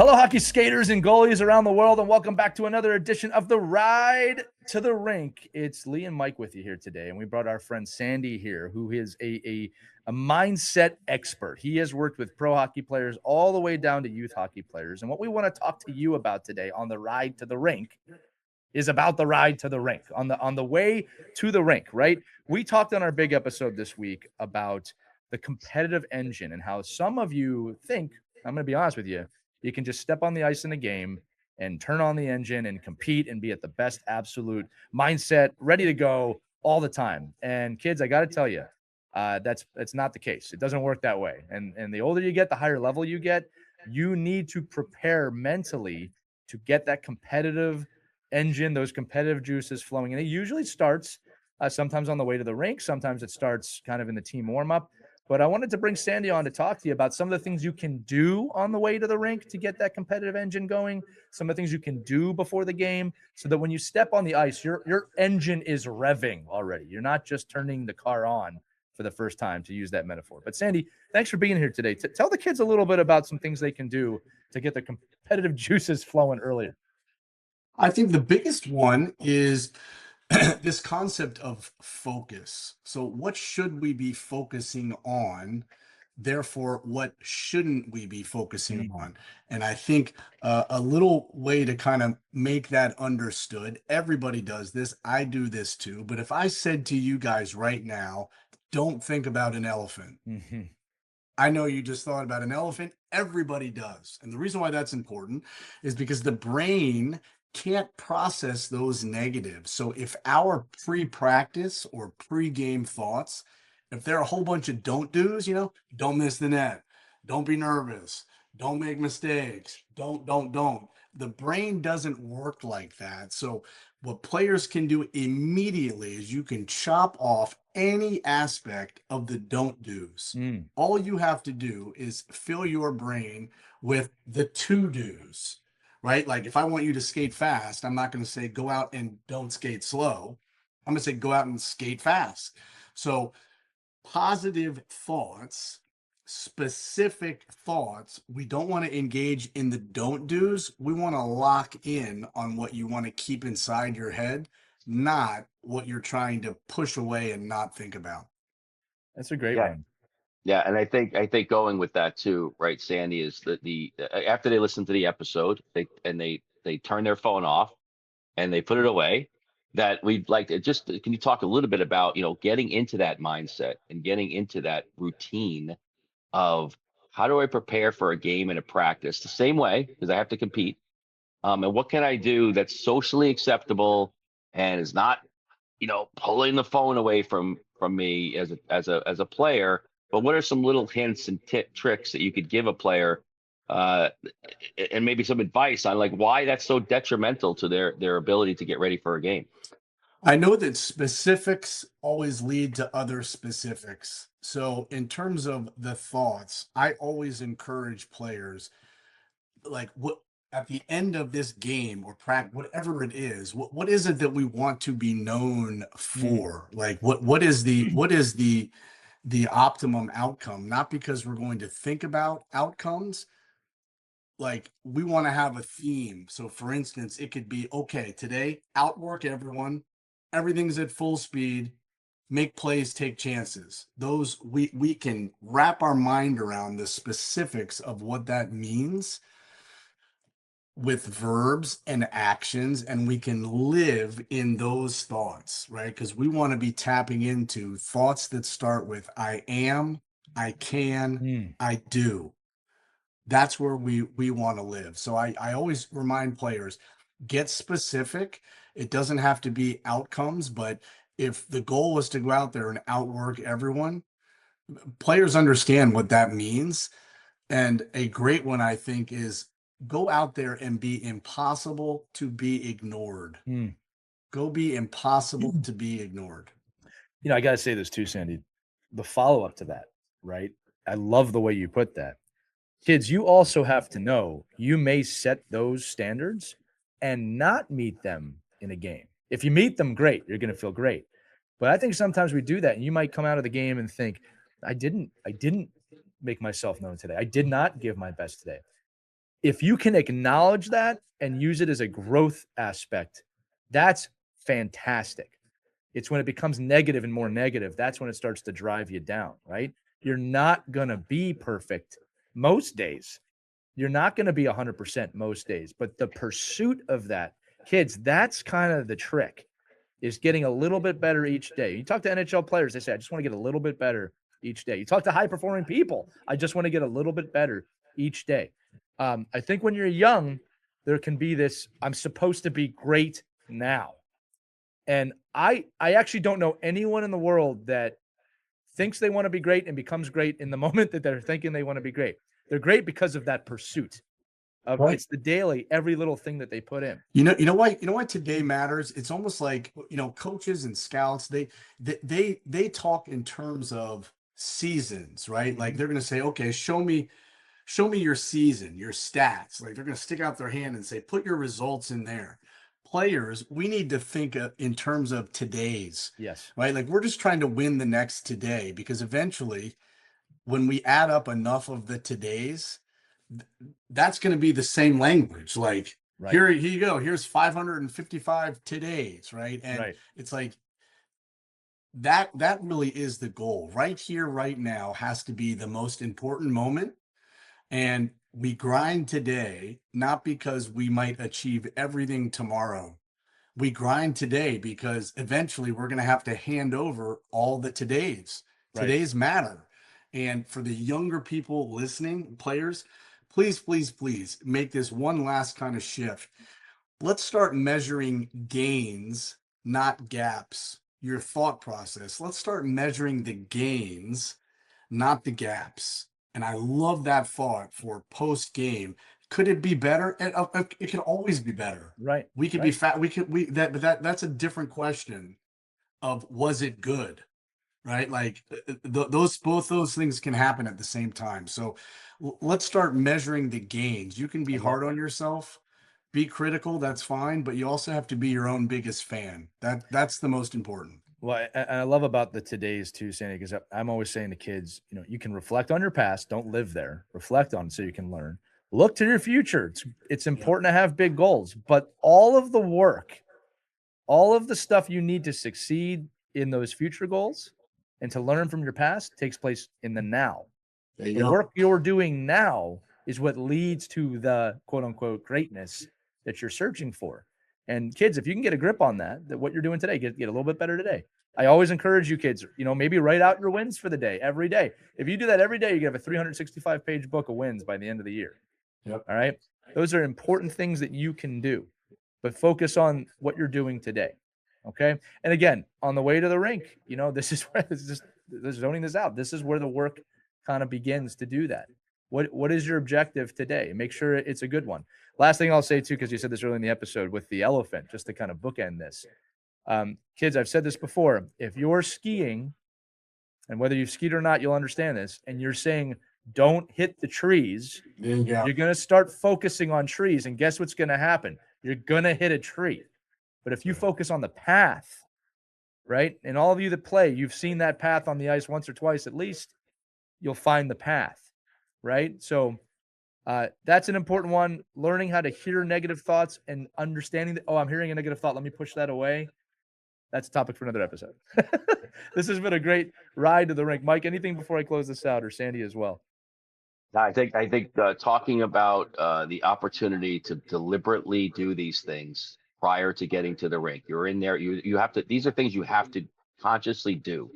Hello, hockey skaters and goalies around the world, and welcome back to another edition of the Ride to the Rink. It's Lee and Mike with you here today, and we brought our friend Sandy here, who is a mindset expert. He has worked with pro hockey players all the way down to youth hockey players, and what we want to talk to you about today on the Ride to the Rink is about the ride to the rink, on the way to the rink, right? We talked on our big episode this week about the competitive engine and how some of you think, I'm going to be honest with you, you can just step on the ice in a game and turn on the engine and compete and be at the best absolute mindset, ready to go all the time. And kids, I got to tell you, that's not the case. It doesn't work that way. And the older you get, the higher level you get. You need to prepare mentally to get that competitive engine, those competitive juices flowing. And it usually starts sometimes on the way to the rink. Sometimes it starts kind of in the team warm-up. But I wanted to bring Sandy on to talk to you about some of the things you can do on the way to the rink to get that competitive engine going, some of the things you can do before the game so that when you step on the ice, your engine is revving already. You're not just turning the car on for the first time, to use that metaphor. But Sandy, thanks for being here today. Tell the kids a little bit about some things they can do to get the competitive juices flowing earlier. I think the biggest one is this concept of focus. So, what should we be focusing on? Therefore, what shouldn't we be focusing on? And I think a little way to kind of make that understood, everybody does this. I do this too. But if I said to you guys right now, don't think about an elephant. Mm-hmm. I know you just thought about an elephant. Everybody does. And the reason why that's important is because the brain can't process those negatives. So if our pre-practice or pre-game thoughts, if there are a whole bunch of don't do's, don't miss the net, don't be nervous, don't make mistakes, don't. The brain doesn't work like that. So what players can do immediately is you can chop off any aspect of the don't do's. All you have to do is fill your brain with the to do's, right? Like if I want you to skate fast, I'm not going to say go out and don't skate slow. I'm going to say go out and skate fast. So positive thoughts, specific thoughts. We don't want to engage in the don't do's. We want to lock in on what you want to keep inside your head, not what you're trying to push away and not think about. That's a great Yeah, one. yeah, and I think going with that too, right, Sandy, is that the after they listen to the episode, they turn their phone off and they put it away. That we'd like to just can you talk a little bit about getting into that mindset and getting into that routine of how do I prepare for a game and a practice the same way because I have to compete, and what can I do that's socially acceptable and is not pulling the phone away from me as a player. But what are some little hints and tricks that you could give a player, uh, and maybe some advice on like why that's so detrimental to their ability to get ready for a game? I know that specifics always lead to other specifics. So, in terms of the thoughts, I always encourage players like what at the end of this game or practice, whatever it is, what is it that we want to be known for? Like what is the optimum outcome? Not because we're going to think about outcomes, like we want to have a theme. So for instance, it could be okay, today, outwork everyone, everything's at full speed, make plays, take chances. Those we can wrap our mind around the specifics of what that means with verbs and actions, and we can live in those thoughts, right? Because we want to be tapping into thoughts that start with I am, I can, I do. That's where we want to live. So I always remind players, get specific. It doesn't have to be outcomes, but if the goal was to go out there and outwork everyone, players understand what that means. And a great one, I think, is go out there and be impossible to be ignored. Go be impossible to be ignored. I got to say this too, Sandy. The follow up to that, right? I love the way you put that. Kids, you also have to know you may set those standards and not meet them in a game. If you meet them, great. You're going to feel great. But I think sometimes we do that, and you might come out of the game and think, I didn't make myself known today. I did not give my best today. If you can acknowledge that and use it as a growth aspect, that's fantastic. It's when it becomes negative and more negative, that's when it starts to drive you down, right? You're not going to be perfect most days. You're not going to be 100% most days, but the pursuit of that, kids, that's kind of the trick, is getting a little bit better each day. You talk to NHL players, they say, I just want to get a little bit better each day. You talk to high-performing people, I just want to get a little bit better each day. I think when you're young, there can be this, I'm supposed to be great now. And I actually don't know anyone in the world that thinks they want to be great and becomes great in the moment that they're thinking they want to be great. They're great because of that pursuit of Right. it's the daily, every little thing that they put in. You know why today matters? It's almost like, coaches and scouts, they talk in terms of seasons, right? Like they're going to say, okay, show me your season, your stats. Like they're going to stick out their hand and say, put your results in there. Players, we need to think in terms of today's, Yes. right? Like we're just trying to win the next today, because eventually when we add up enough of the today's, that's going to be the same language. Like, Right. here you go. Here's 555 today's, right? And Right. it's like that really is the goal. Right here, right now has to be the most important moment. And we grind today, not because we might achieve everything tomorrow. We grind today because eventually we're going to have to hand over all the today's. Right. Today's matter. And for the younger people listening, players, please, please, please make this one last kind of shift. Let's start measuring gains, not gaps. Your thought process. Let's start measuring the gains, not the gaps. And I love that thought for post game. Could it be better? It can always be better. Right. We could Right. be fat. That's a different question of, was it good? Right? Like both those things can happen at the same time. So let's start measuring the gains. You can be hard on yourself, be critical, that's fine, but you also have to be your own biggest fan. That's the most important. Well, I love about the today's too, Sandy, because I'm always saying to kids, you can reflect on your past, don't live there, reflect on it so you can learn. Look to your future. It's important to have big goals, but all of the work, all of the stuff you need to succeed in those future goals and to learn from your past takes place in the now. There you The go. work you're doing now is what leads to the quote unquote greatness that you're searching for. And kids, if you can get a grip on that what you're doing today, get a little bit better today. I always encourage you kids, maybe write out your wins for the day every day. If you do that every day, you have a 365-page book of wins by the end of the year. Yep. All right. Those are important things that you can do, but focus on what you're doing today. Okay. And again, on the way to the rink, this is where zoning this out. This is where the work kind of begins to do that. What is your objective today? Make sure it's a good one. Last thing I'll say too, because you said this early in the episode with the elephant, just to kind of bookend this. Kids, I've said this before. If you're skiing, and whether you've skied or not, you'll understand this, and you're saying, don't hit the trees, There you go. you're going to start focusing on trees, and guess what's going to happen? You're going to hit a tree. But if you focus on the path, right, and all of you that play, you've seen that path on the ice once or twice at least, you'll find the path, right? So that's an important one. Learning how to hear negative thoughts and understanding that, I'm hearing a negative thought, let me push that away. That's a topic for another episode. This has been a great ride to the rink. Mike, anything before I close this out, or Sandy as well? I think talking about the opportunity to deliberately do these things prior to getting to the rink. You're in there. You have to. These are things you have to consciously do.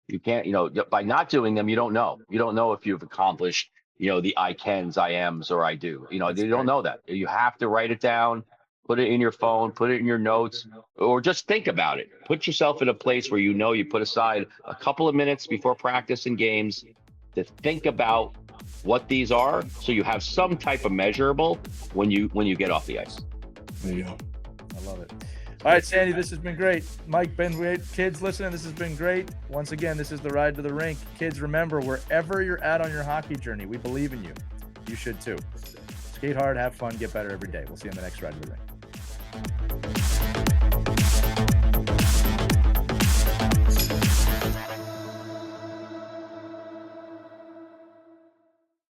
You can't. By not doing them, you don't know. You don't know if you've accomplished. The I cans, I ams, or I do. You don't know that. You have to write it down. Put it in your phone, put it in your notes, or just think about it. Put yourself in a place where you put aside a couple of minutes before practice and games to think about what these are, so you have some type of measurable when you get off the ice. There you go. I love it. All right, Sandy, this has been great. Mike, been great. Kids listening, this has been great. Once again, this is the ride to the rink. Kids, remember, wherever you're at on your hockey journey, we believe in you. You should too. Skate hard, have fun, get better every day. We'll see you on the next ride to the rink.